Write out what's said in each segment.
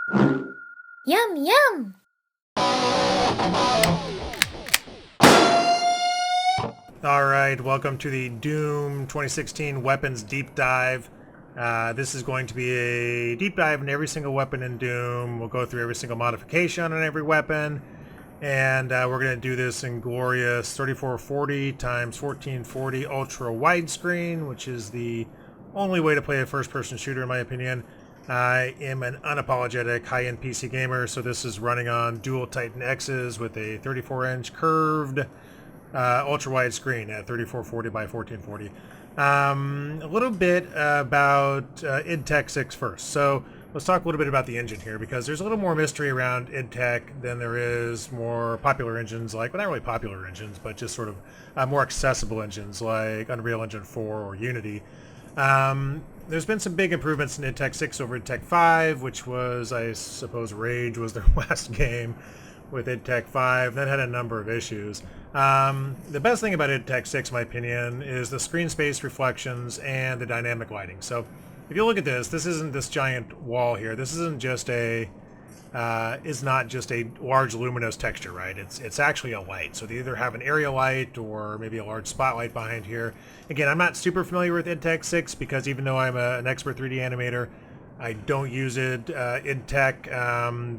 Yum, yum! Alright, welcome to the Doom 2016 Weapons Deep Dive. This is going to be a deep dive in every single weapon in Doom. We'll go through every single modification on every weapon. And we're going to do this in glorious 3440 times 1440 Ultra-Widescreen, which is the only way to play a first-person shooter in my opinion. I am an unapologetic high-end PC gamer, so this is running on dual TitanXs with a 34-inch curved ultra-wide screen at 3440 by 1440. A little bit about id Tech 6 first. So let's talk a little bit about the engine here, because there's a little more mystery around id Tech than there is more popular engines, like, well, not really popular engines, but just sort of more accessible engines like Unreal Engine 4 or Unity. There's been some big improvements in id Tech 6 over id Tech 5, which was, I suppose, Rage was their last game with id Tech 5. That had a number of issues. The best thing about id Tech 6, in my opinion, is the screen space reflections and the dynamic lighting. So if you look at this, this isn't this giant wall here. This isn't just is not just a large luminous texture, right? It's actually a light. So they either have an area light or maybe a large spotlight behind here. Again, I'm not super familiar with id Tech 6 because even though I'm an expert 3D animator, I don't use it id Tech,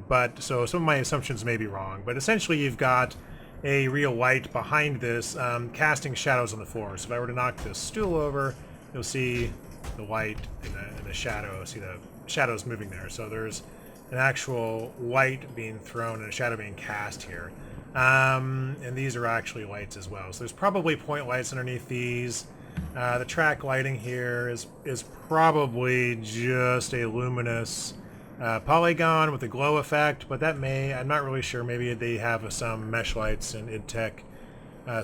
but so some of my assumptions may be wrong. But essentially, you've got a real light behind this, casting shadows on the floor. So if I were to knock this stool over, you'll see the light in the shadow. See the shadows moving there. So there's an actual light being thrown and a shadow being cast here. And these are actually lights as well. So there's probably point lights underneath these. The track lighting here is probably just a luminous polygon with a glow effect, but that I'm not really sure. Maybe they have some mesh lights in id Tech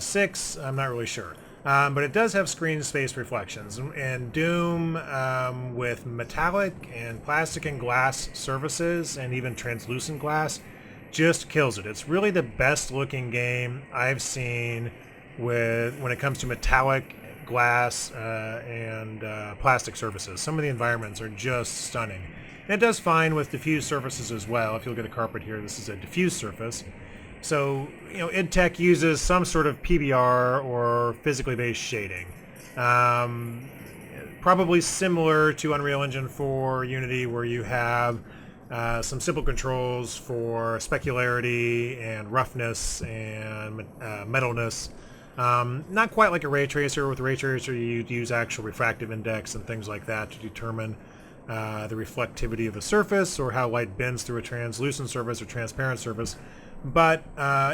6. I'm not really sure. But it does have screen space reflections, and Doom with metallic and plastic and glass surfaces and even translucent glass just kills it. It's really the best looking game I've seen when it comes to metallic, glass, and plastic surfaces. Some of the environments are just stunning. And it does fine with diffuse surfaces as well. If you look at a carpet here, this is a diffuse surface. So, id Tech uses some sort of PBR or physically based shading. Probably similar to Unreal Engine 4, Unity, where you have some simple controls for specularity and roughness and metalness. Not quite like a ray tracer. With a ray tracer, you'd use actual refractive index and things like that to determine the reflectivity of the surface or how light bends through a translucent surface or transparent surface. But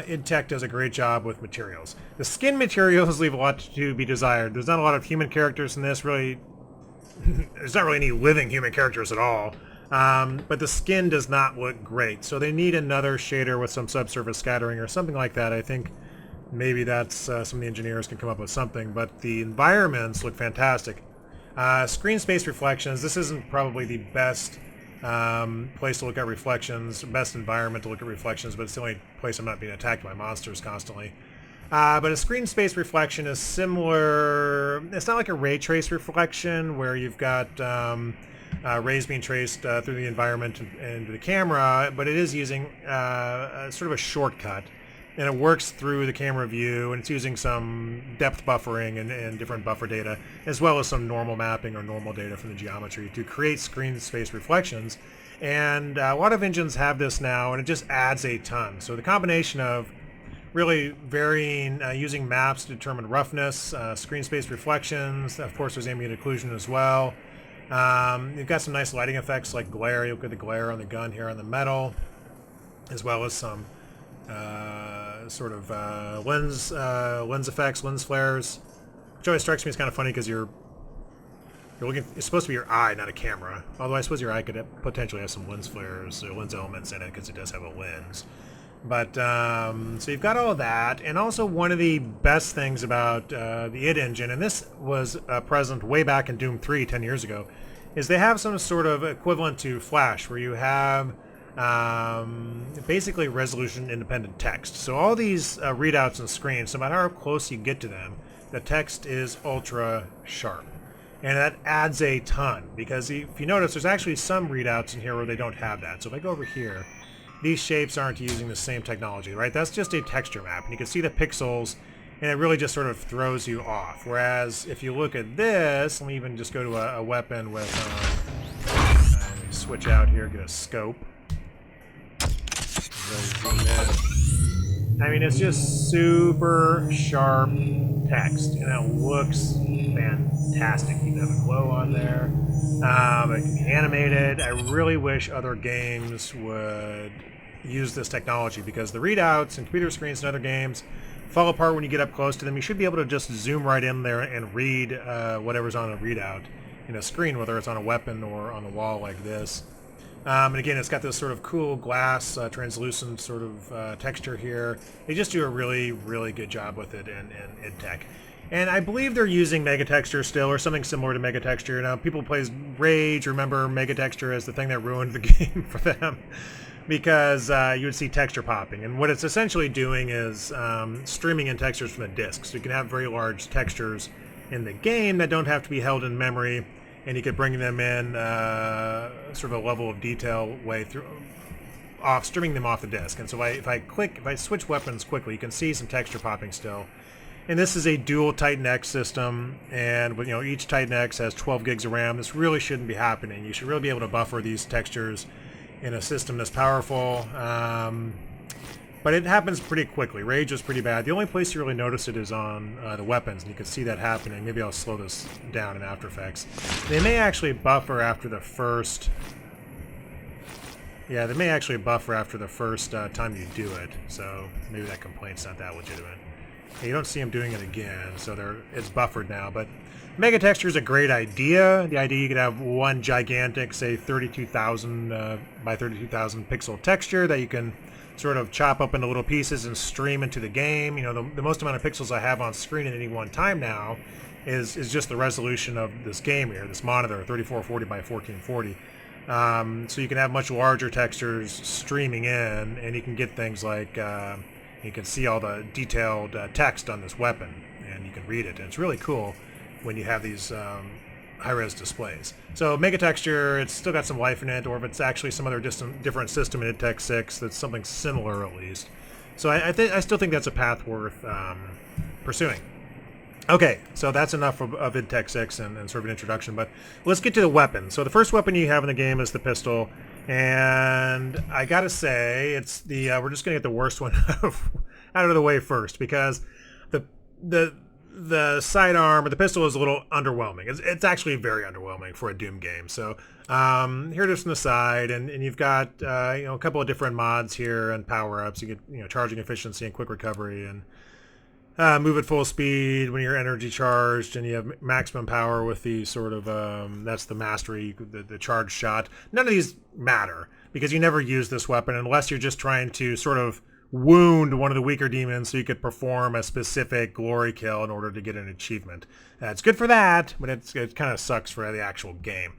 id Tech does a great job with materials. The skin materials leave a lot to be desired. There's not a lot of human characters in this, really. There's not really any living human characters at all. But the skin does not look great. So they need another shader with some subsurface scattering or something like that. I think maybe that's some of the engineers can come up with something. But the environments look fantastic. Screen space reflections. This isn't probably the best place to look at reflections, best environment to look at reflections, but it's the only place I'm not being attacked by monsters constantly. But a screen space reflection is similar. It's not like a ray trace reflection where you've got rays being traced through the environment and into the camera, but it is using sort of a shortcut. And it works through the camera view, and it's using some depth buffering and different buffer data, as well as some normal mapping or normal data from the geometry to create screen space reflections. And a lot of engines have this now, and it just adds a ton. So the combination of really varying, using maps to determine roughness, screen space reflections, of course there's ambient occlusion as well. You've got some nice lighting effects like glare. You look at the glare on the gun here on the metal, as well as some sort of lens effects, lens flares, which always strikes me as kind of funny because you're looking. It's supposed to be your eye, not a camera. Although I suppose your eye could potentially have some lens flares, or lens elements in it, because it does have a lens. But so you've got all of that, and also one of the best things about the id engine, and this was present way back in Doom 3 10 years ago, is they have some sort of equivalent to Flash, where you have basically resolution independent text. So all these readouts and screens, no matter how close you get to them, the text is ultra sharp. And that adds a ton, because if you notice, there's actually some readouts in here where they don't have that. So if I go over here, these shapes aren't using the same technology, right? That's just a texture map, and you can see the pixels, and it really just sort of throws you off. Whereas if you look at this, let me even just go to a weapon with, let me switch out here, get a scope. Zoom in. I mean, it's just super sharp text, and it looks fantastic. You can have a glow on there. It can be animated. I really wish other games would use this technology, because the readouts and computer screens and other games fall apart when you get up close to them. You should be able to just zoom right in there and read whatever's on a readout in a screen, whether it's on a weapon or on the wall like this. And again, it's got this sort of cool glass, translucent sort of texture here. They just do a really, really good job with it in tech. And I believe they're using megatexture still, or something similar to megatexture. Now, people who plays Rage remember megatexture as the thing that ruined the game for them, because you would see texture popping. And what it's essentially doing is streaming in textures from the disk. So you can have very large textures in the game that don't have to be held in memory, and you could bring them in sort of a level of detail way through, streaming them off the disk. And so if I switch weapons quickly, you can see some texture popping still. And this is a dual TitanX system, and each TitanX has 12 gigs of RAM. This really shouldn't be happening. You should really be able to buffer these textures in a system this powerful. But it happens pretty quickly. Rage is pretty bad. The only place you really notice it is on the weapons, and you can see that happening. Maybe I'll slow this down in After Effects. They may actually buffer after the first... Yeah, they may actually buffer after the first time you do it, so maybe that complaint's not that legitimate. You don't see them doing it again, so it's buffered now. But megatexture is a great idea. The idea you could have one gigantic, say 32,000 by 32,000 pixel texture that you can sort of chop up into little pieces and stream into the game. The most amount of pixels I have on screen at any one time now is just the resolution of this game here, this monitor, 3440 by 1440. So you can have much larger textures streaming in, and you can get things like you can see all the detailed text on this weapon, and you can read it. And it's really cool when you have these high-res displays. So megatexture, it's still got some life in it, or if it's actually some other different system in IdTech 6 that's something similar at least. So I still think that's a path worth pursuing. Okay, so that's enough of IdTech 6 and sort of an introduction, but let's get to the weapon. So the first weapon you have in the game is the pistol, and I gotta say, it's the we're just gonna get the worst one out of the way first, because the sidearm or the pistol is a little underwhelming. It's actually very underwhelming for a Doom game. So here it is from the side, and you've got a couple of different mods here and power-ups. You get charging efficiency and quick recovery, and move at full speed when you're energy charged, and you have maximum power with the sort of that's the mastery, the charge shot. None of these matter, because you never use this weapon unless you're just trying to sort of wound one of the weaker demons so you could perform a specific glory kill in order to get an achievement. It's good for that, but it kind of sucks for the actual game.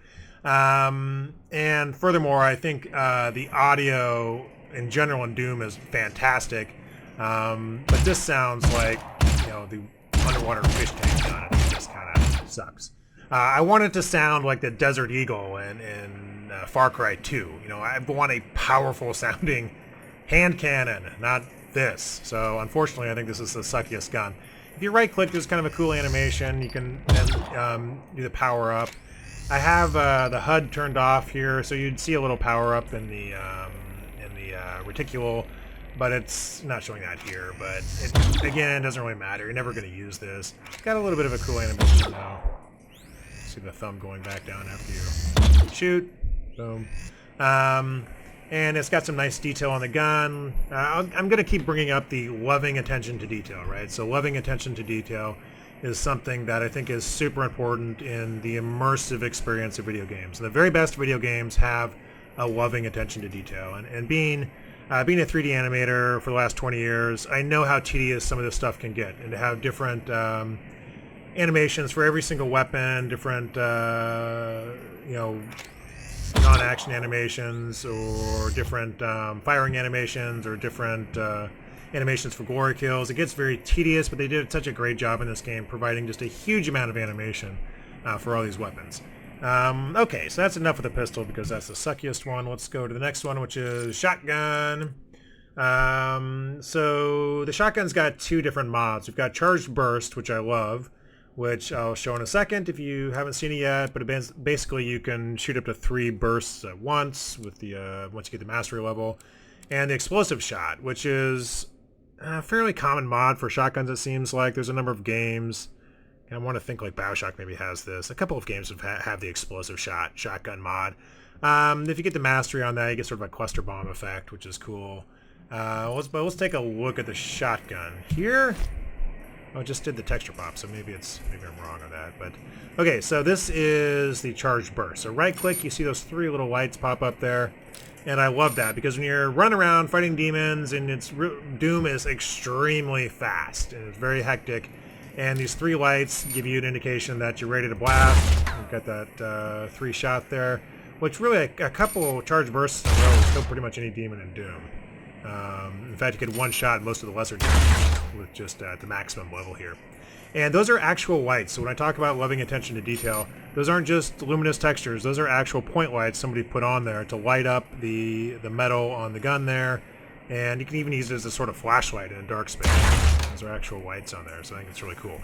And furthermore, I think the audio in general in Doom is fantastic. But this sounds like, the underwater fish tank on it. It just kind of sucks. I want it to sound like the Desert Eagle in Far Cry 2. I want a powerful sounding hand cannon, not this. So unfortunately, I think this is the suckiest gun. If you right click, there's kind of a cool animation. You can then do the power up. I have the HUD turned off here, so you'd see a little power up in the reticule. But it's not showing that here. But again, it doesn't really matter. You're never going to use this. It's got a little bit of a cool animation now. See the thumb going back down after you shoot. Boom. And it's got some nice detail on the gun. I'm going to keep bringing up the loving attention to detail, right? So loving attention to detail is something that I think is super important in the immersive experience of video games. The very best video games have a loving attention to detail. And being a 3D animator for the last 20 years, I know how tedious some of this stuff can get, and to have different animations for every single weapon, different non-action animations, or different firing animations, or different animations for glory kills. It gets very tedious, but they did such a great job in this game, providing just a huge amount of animation for all these weapons. Okay, so that's enough of the pistol because that's the suckiest one. Let's go to the next one, which is shotgun. So the shotgun's got two different mods. We've got Charged Burst, which I love, which I'll show in a second if you haven't seen it yet. But basically you can shoot up to 3 bursts at once with the once you get the mastery level. And the Explosive Shot, which is a fairly common mod for shotguns, it seems like. There's a number of games. I want to think like BioShock maybe has this. A couple of games have the Explosive Shotgun mod. If you get the mastery on that, you get sort of a cluster bomb effect, which is cool. Let's take a look at the shotgun here. Oh, it just did the texture pop, so maybe I'm wrong on that. But okay, so this is the Charged Burst. So right click, you see those 3 little lights pop up there. And I love that because when you're running around fighting demons, and Doom is extremely fast and it's very hectic. And these 3 lights give you an indication that you're ready to blast. You've got that 3 shot there, which really a couple charge bursts in a row will kill pretty much any demon in Doom. In fact, you could one-shot most of the lesser demons with just at the maximum level here. And those are actual lights. So when I talk about loving attention to detail, those aren't just luminous textures. Those are actual point lights somebody put on there to light up the metal on the gun there. And you can even use it as a sort of flashlight in a dark space. Those are actual lights on there, so I think it's really cool.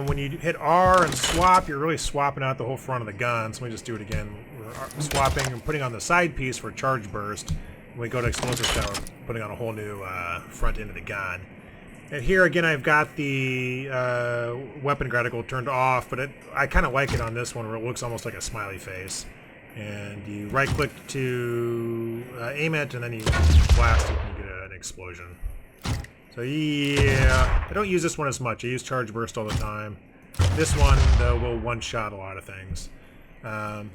When you hit R and swap, you're really swapping out the whole front of the gun. So let me just do it again. We're swapping and putting on the side piece for Charge Burst. When we go to Explosive Shot, we're putting on a whole new front end of the gun. And here again, I've got the weapon gradical turned off, but I kind of like it on this one where it looks almost like a smiley face. And you right-click to aim it, and then you blast it, and you get an explosion. So yeah, I don't use this one as much. I use Charge Burst all the time. This one, though, will one-shot a lot of things.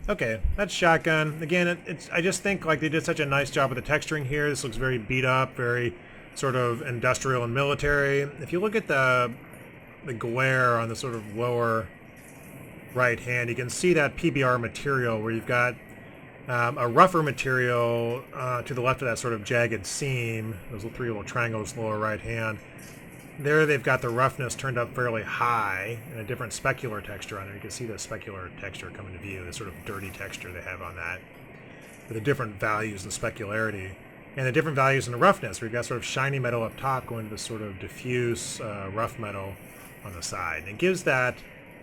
Okay, that's shotgun. Again, I just think like they did such a nice job with the texturing here. This looks very beat up, very sort of industrial and military. If you look at the glare on the sort of lower right hand, you can see that PBR material where you've got a rougher material to the left of that sort of jagged seam, those 3 little triangles lower right hand. There they've got the roughness turned up fairly high and a different specular texture on there. You can see the specular texture come into view, the sort of dirty texture they have on that, with the different values in specularity. And the different values in the roughness, where you've got sort of shiny metal up top going to this sort of diffuse rough metal on the side. And it gives that,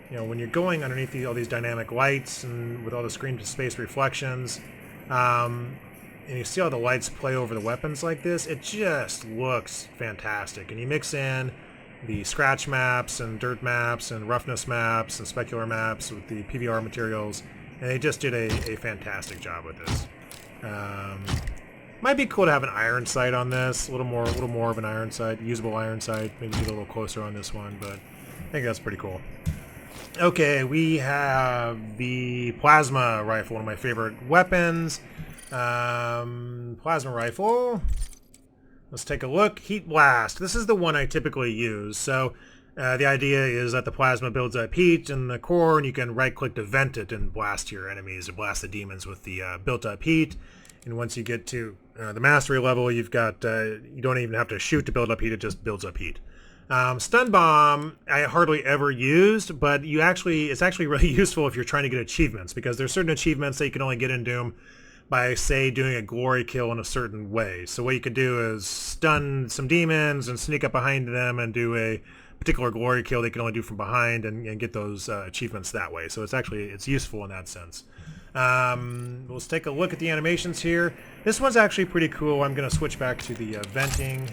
you know, when you're going underneath all these dynamic lights and with all the screen-to-space reflections, and you see how the lights play over the weapons like this, it just looks fantastic. And you mix in the scratch maps and dirt maps and roughness maps and specular maps with the PBR materials, and they just did a fantastic job with this. Might be cool to have an iron sight on this, a little more of an iron sight, usable iron sight. Maybe get a little closer on this one, but I think that's pretty cool. Okay, we have the plasma rifle, one of my favorite weapons. Plasma rifle. Let's take a look. Heat blast. This is the one I typically use. So the idea is that the plasma builds up heat in the core, and you can right-click to vent it and blast your enemies or blast the demons with the built-up heat. And once you get to the mastery level, you've got you don't even have to shoot to build up heat; it just builds up heat. Stun bomb I hardly ever used, but it's actually really useful if you're trying to get achievements, because there's certain achievements that you can only get in Doom by, say, doing a glory kill in a certain way. So what you could do is stun some demons and sneak up behind them and do a particular glory kill they can only do from behind and get those achievements that way. So it's useful in that sense. Let's take a look at the animations here. This one's actually pretty cool. I'm going to switch back to the venting.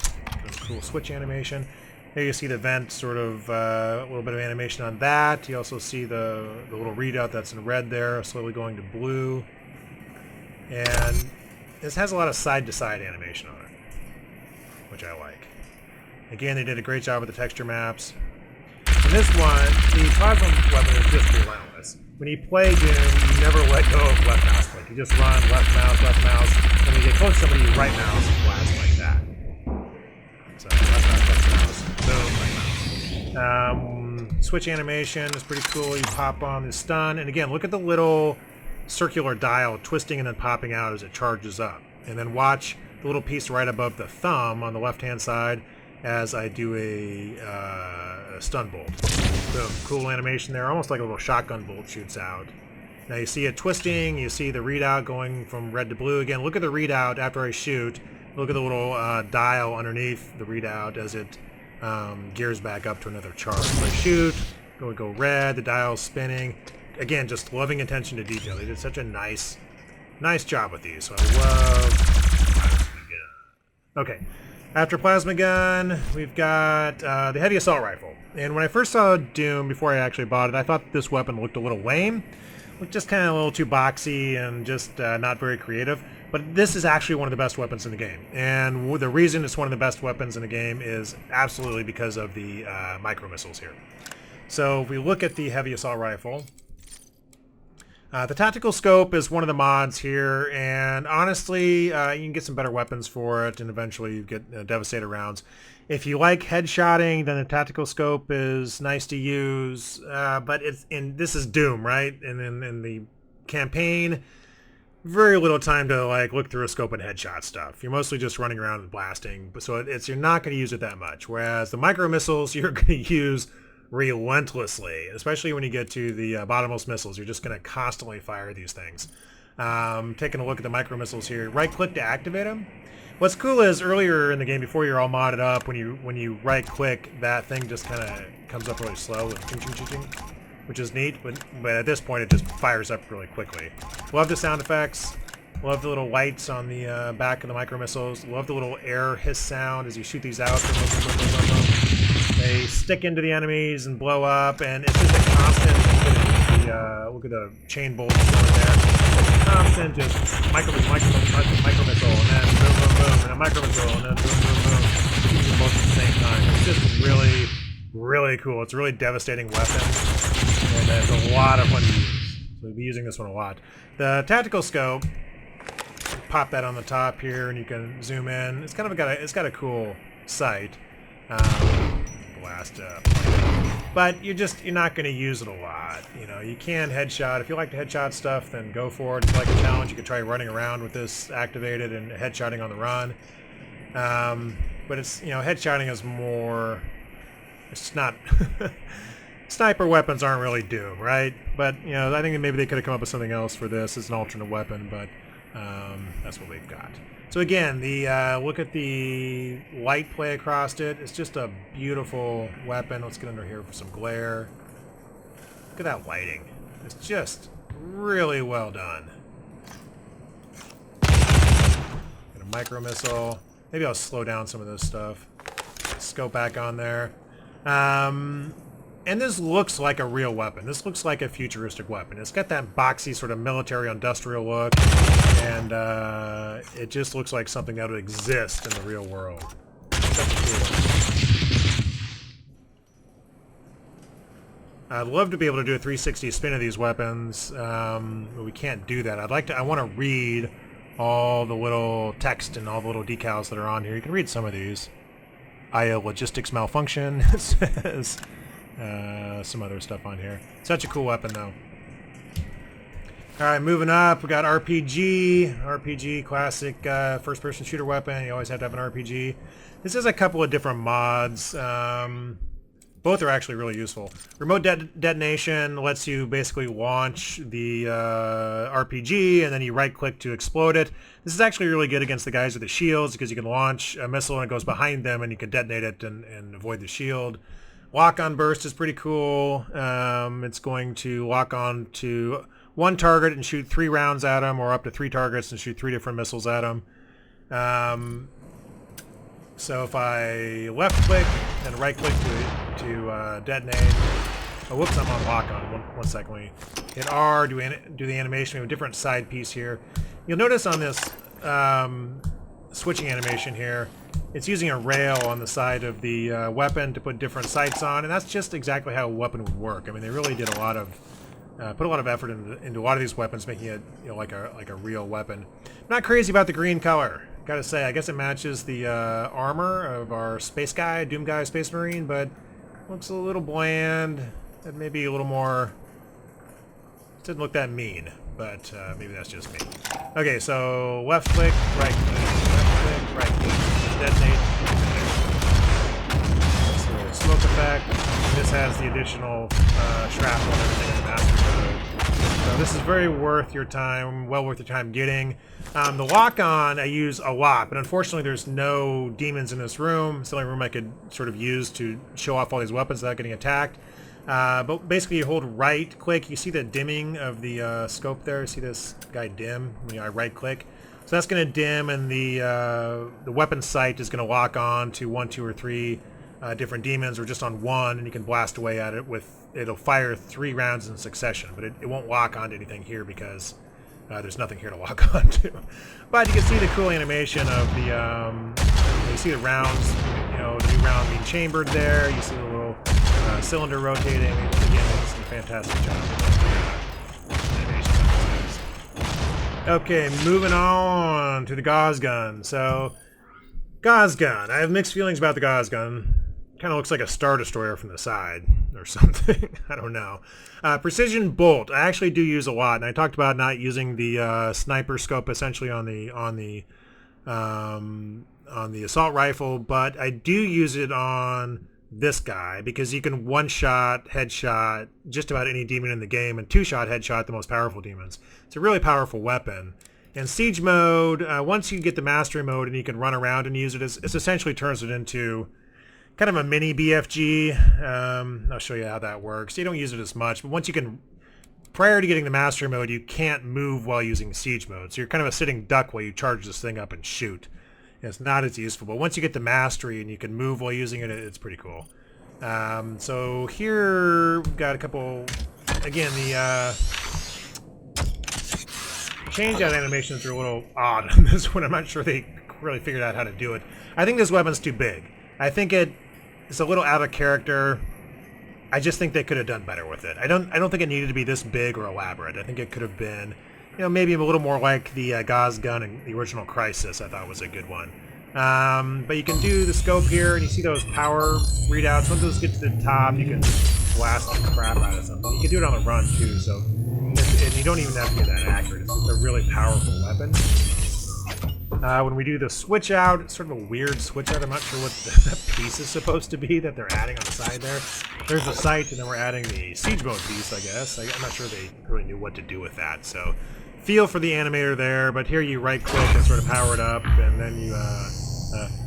Cool switch animation. Here you see the vent, sort of a little bit of animation on that. You also see the little readout that's in red there, slowly going to blue. And this has a lot of side-to-side animation on it, which I like. Again, they did a great job with the texture maps. In this one, the plasma weapon is just relentless. When you play Doom, you never let go of left mouse click. You just run left mouse. When you get close to somebody, you right mouse and blast like that. So left mouse, boom, right mouse. Switch animation is pretty cool. You pop on the stun, and again, look at the little circular dial twisting and then popping out as it charges up. And then watch the little piece right above the thumb on the left-hand side. as I do a stun bolt. Boom, cool animation there, almost like a little shotgun bolt shoots out. Now you see it twisting, you see the readout going from red to blue again. Look at the readout after I shoot. Look at the little dial underneath the readout as it gears back up to another charge. So I shoot, go red, the dial's spinning. Again, just loving attention to detail. They did such a nice job with these. So I love Plasma Gun. Okay, after Plasma Gun, we've got the Heavy Assault Rifle. And when I first saw Doom, before I actually bought it, I thought this weapon looked a little lame. Looked just kind of a little too boxy and just not very creative. But this is actually one of the best weapons in the game. And the reason it's one of the best weapons in the game is absolutely because of the micro missiles here. So if we look at the Heavy Assault Rifle, the tactical scope is one of the mods here, and honestly, you can get some better weapons for it, and eventually you get Devastator rounds. If you like headshotting, then the tactical scope is nice to use, but this is Doom, right? And in the campaign, very little time to like look through a scope and headshot stuff. You're mostly just running around and blasting, so you're not going to use it that much. Whereas the micro missiles, you're going to use relentlessly, especially when you get to the bottomless missiles. You're just going to constantly fire these things. Taking a look at the micro missiles here, right click to activate them. What's cool is earlier in the game, before you're all modded up, when you right click, that thing just kind of comes up really slow with ching ching ching ching, which is neat, but at this point it just fires up really quickly. Love the sound effects. Love the little lights on the back of the micro missiles. Love the little air hiss sound as you shoot these out. They stick into the enemies and blow up, and it's just a constant. Look at the chain bolts going there. It's constant, just micro missile, and then boom, boom, boom, and a micro missile, and then boom, boom, boom. Shooting them both at the same time. It's just really, really cool. It's a really devastating weapon, and it's a lot of fun to use. So we'll be using this one a lot. The tactical scope, pop that on the top here, and you can zoom in. It's kind of it's got a cool sight. Blast up. But you're not going to use it a lot. You know, you can headshot. If you like to headshot stuff, then go for it. If you like a challenge, you could try running around with this activated and headshotting on the run. But it's, headshotting is more, it's not, sniper weapons aren't really Doom, right? But, I think maybe they could have come up with something else for this as an alternate weapon, but that's what we've got. So again, look at the light play across it. It's just a beautiful weapon. Let's get under here for some glare. Look at that lighting. It's just really well done. Got a micro missile. Maybe I'll slow down some of this stuff. Scope back on there. And this looks like a real weapon. This looks like a futuristic weapon. It's got that boxy sort of military industrial look, and it just looks like something that would exist in the real world. Such a cool one. I'd love to be able to do a 360 spin of these weapons, but we can't do that. I want to read all the little text and all the little decals that are on here. You can read some of these. IO logistics malfunction. It says some other stuff on here. Such a cool weapon, though. Alright, moving up, we got RPG. RPG, classic first-person shooter weapon. You always have to have an RPG. This has a couple of different mods. Both are actually really useful. Remote detonation lets you basically launch the RPG, and then you right-click to explode it. This is actually really good against the guys with the shields, because you can launch a missile and it goes behind them, and you can detonate it and avoid the shield. Lock-on burst is pretty cool. It's going to lock on to one target and shoot 3 rounds at them, or up to 3 targets and shoot 3 different missiles at them. So if I left-click and right-click to detonate... Oh, whoops, I'm on lock-on. One second. We hit R, do the animation. We have a different side piece here. You'll notice on this switching animation here, it's using a rail on the side of the weapon to put different sights on, and that's just exactly how a weapon would work. I mean, they really did put a lot of effort into a lot of these weapons, making it like a real weapon. I'm not crazy about the green color. Gotta say, I guess it matches the armor of our space guy, Doom guy, Space Marine, but looks a little bland. And maybe a little more. It didn't look that mean, but maybe that's just me. Okay, so left click, right click, left click, right click. Detonate. smoke effect. This has the additional shrapnel and everything in the master mode. So this is very worth your time, well worth your time getting. The lock-on I use a lot, but unfortunately there's no demons in this room. It's the only room I could sort of use to show off all these weapons without getting attacked. But basically you hold right click. You see the dimming of the scope there? See this guy dim when I right click? So that's going to dim, and the weapon sight is going to lock on to 1, 2, or 3 different demons, or just on one, and you can blast away at it with, it'll fire 3 rounds in succession, but it won't lock onto anything here because there's nothing here to lock onto. But you can see the cool animation of the, you see the rounds, you know, the new round being chambered there. You see the little cylinder rotating. Again, it's a fantastic job. Animations on these guys. Okay, moving on to the Gauss gun. So, Gauss gun. I have mixed feelings about the Gauss gun. Kind of looks like a Star Destroyer from the side or something. I don't know. Precision bolt. I actually do use a lot, and I talked about not using the sniper scope essentially on the assault rifle, but I do use it on this guy because you can one-shot, headshot just about any demon in the game, and two-shot, headshot the most powerful demons. It's a really powerful weapon. In Siege mode, once you get the Mastery mode and you can run around and use it, it essentially turns it into kind of a mini BFG. I'll show you how that works. You don't use it as much, but once you can, prior to getting the Mastery mode, you can't move while using Siege mode. So you're kind of a sitting duck while you charge this thing up and shoot. It's not as useful, but once you get the Mastery and you can move while using it, it's pretty cool. So here we've got a couple, again, the change-out animations are a little odd on this one. I'm not sure they really figured out how to do it. I think this weapon's too big. I think it's a little out of character. I just think they could have done better with it. I don't think it needed to be this big or elaborate. I think it could have been, you know, maybe a little more like the Gauss gun in the original Crisis. I thought was a good one. But you can do the scope here, and you see those power readouts. Once those get to the top, you can blast the crap out of something. You can do it on the run too, so and you don't even have to get that accurate. It's just a really powerful weapon. When we do the switch out, it's sort of a weird switch out. I'm not sure what the piece is supposed to be that they're adding on the side there. There's the sight, and then we're adding the siege mode piece, I guess. I'm not sure they really knew what to do with that. So feel for the animator there, but here you right click and sort of power it up, and then you,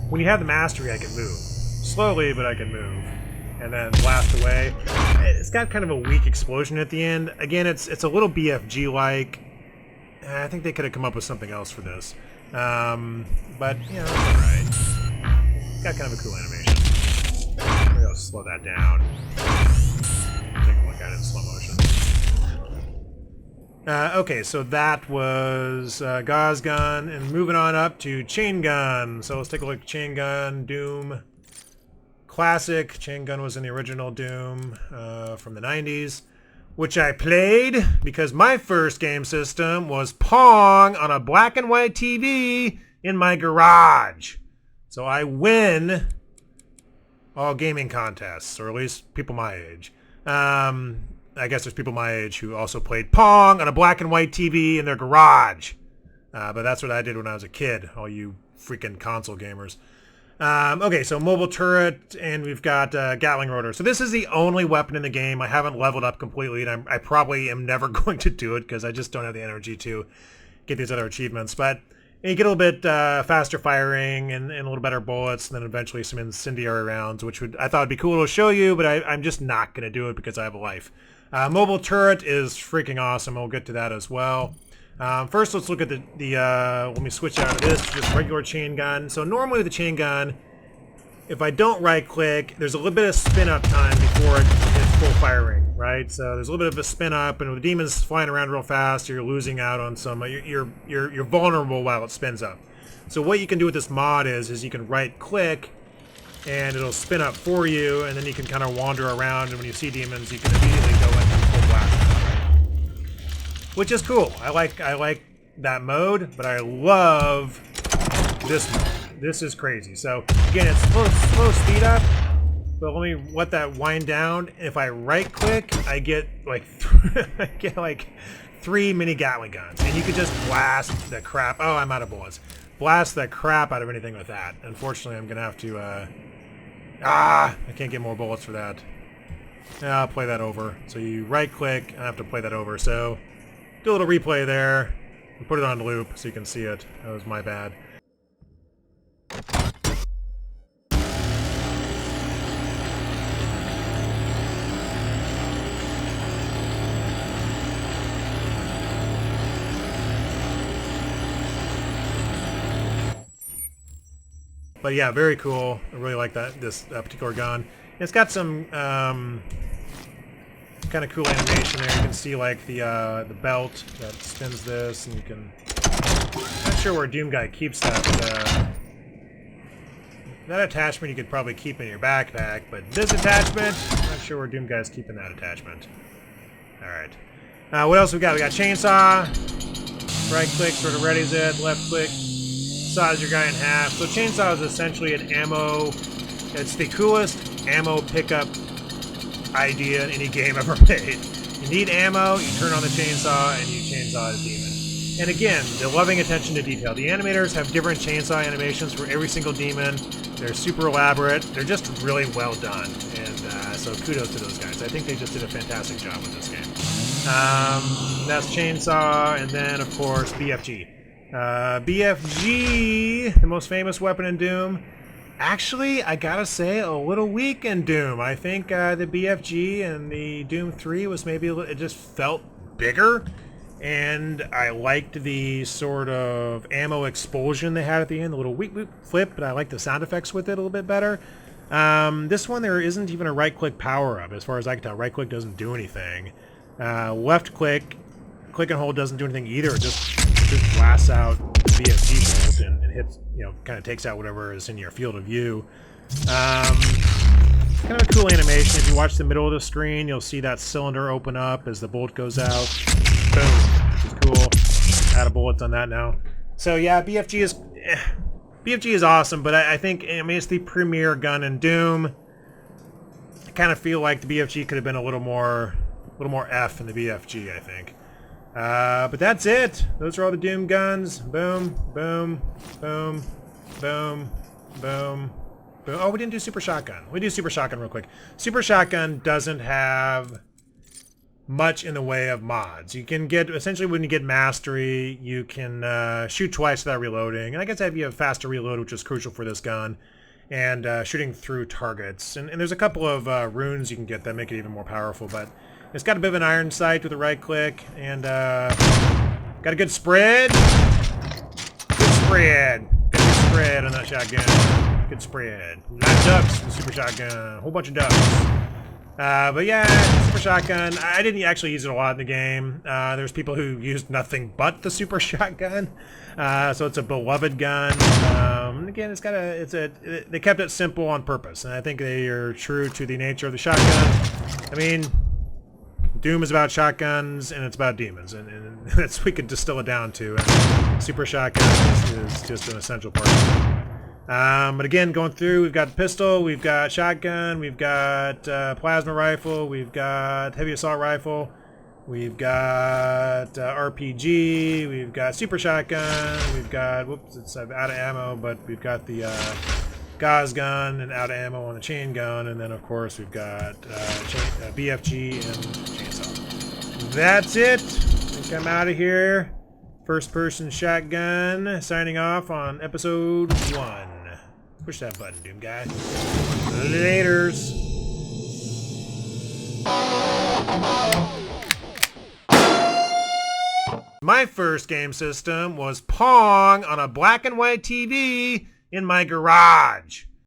when you have the Mastery, I can move. Slowly, but I can move. And then blast away. It's got kind of a weak explosion at the end. Again, it's a little BFG-like. I think they could have come up with something else for this. But, you know, it's alright. It's got kind of a cool animation. Maybe I'll slow that down. Take a look at it in slow motion. Okay, so that was Gauss gun, and moving on up to chain gun. So let's take a look at chain gun, Doom. Classic. Chain gun was in the original Doom from the 90s, which I played because my first game system was Pong on a black and white TV in my garage. So I win all gaming contests, or at least people my age. I guess there's people my age who also played Pong on a black and white TV in their garage. But that's what I did when I was a kid, all you freaking console gamers. Okay, so mobile turret, and we've got Gatling rotor. So this is the only weapon in the game. I haven't leveled up completely, and I probably am never going to do it because I just don't have the energy to get these other achievements. But you get a little bit faster firing and a little better bullets, and then eventually some incendiary rounds, which I thought would be cool to show you, but I'm just not going to do it because I have a life. Mobile turret is freaking awesome. We'll get to that as well. First, let's look at let me switch out of this to just regular chain gun. So normally with the chain gun, if I don't right click, there's a little bit of spin up time before it hits full firing, right? So there's a little bit of a spin up, and with the demons flying around real fast, you're losing out on some. You're vulnerable while it spins up. So what you can do with this mod is you can right click, and it'll spin up for you, and then you can kind of wander around, and when you see demons, you can immediately go into full blast. Which is cool. I like that mode, but I love this mode. This is crazy. So again, it's slow speed up, but let me let that wind down. If I right click, I get like 3 mini Gatling guns, and you could just blast the crap. Oh, I'm out of bullets. Blast the crap out of anything with that. Unfortunately, I'm gonna have to Ah, I can't get more bullets for that. I'll play that over. So you right click, and I have to play that over. So do a little replay there, and put it on loop so you can see it. That was my bad. But yeah, very cool. I really like this particular gun. It's got some kind of cool animation there. You can see like the belt that spins this, and you can. I'm not sure where Doom Guy keeps that. That attachment you could probably keep in your backpack, but this attachment, I'm not sure where Doom Guy's keeping that attachment. All right. What else we got? We got chainsaw. Right click sort of readies it. Left click saws your guy in half. So chainsaw is essentially an ammo. It's the coolest ammo pickup idea in any game ever made. You need ammo, you turn on the chainsaw, and you chainsaw a demon. And again, the loving attention to detail. The animators have different chainsaw animations for every single demon. They're super elaborate. They're just really well done. And so kudos to those guys. I think they just did a fantastic job with this game. That's chainsaw, and then of course BFG. BFG, the most famous weapon in Doom. Actually, I gotta say, a little weak in Doom. I think the BFG and the Doom 3 was maybe it just felt bigger, and I liked the sort of ammo explosion they had at the end, the little whoop flip, but I like the sound effects with it a little bit better. This one, there isn't even a right-click power-up, as far as I can tell. Right-click doesn't do anything. Left-click, click and hold doesn't do anything either. It just blasts out the BFG bolt and hits, kind of takes out whatever is in your field of view. Kind of a cool animation. If you watch the middle of the screen, you'll see that cylinder open up as the bolt goes out. Boom, which is cool. Add a bullets on that now. So yeah, BFG is awesome, but I think it's the premier gun in Doom. I kind of feel like the BFG could have been a little more F in the BFG, I think. But that's it. Those are all the Doom guns. Boom, boom, boom, boom, boom, boom. Oh, we didn't do Super Shotgun. We do Super Shotgun real quick. Super Shotgun doesn't have much in the way of mods. You can get, essentially when you get Mastery, you can shoot twice without reloading. And I guess you have faster reload, which is crucial for this gun. And shooting through targets. And there's a couple of runes you can get that make it even more powerful, but it's got a bit of an iron sight with a right click, and got a good spread. Good spread. Got a good spread on that shotgun. Good spread. A lot of ducks in the Super Shotgun. A whole bunch of ducks. But yeah, Super Shotgun. I didn't actually use it a lot in the game. There's people who used nothing but the Super Shotgun. So it's a beloved gun. Again, they kept it simple on purpose, and I think they are true to the nature of the shotgun. I mean, Doom is about shotguns, and it's about demons, and that's we could distill it down to. And Super Shotgun is just an essential part of it. But again, going through, we've got pistol, we've got shotgun, we've got plasma rifle, we've got heavy assault rifle, we've got RPG, we've got super shotgun, we've got, whoops, it's out of ammo, but we've got the Gauze gun and out of ammo on the chain gun, and then of course we've got BFG and chainsaw. That's it. I think I'm out of here. First person shotgun, signing off on episode 1. Push that button, Doom guy. Laters. My first game system was Pong on a black and white TV in my garage.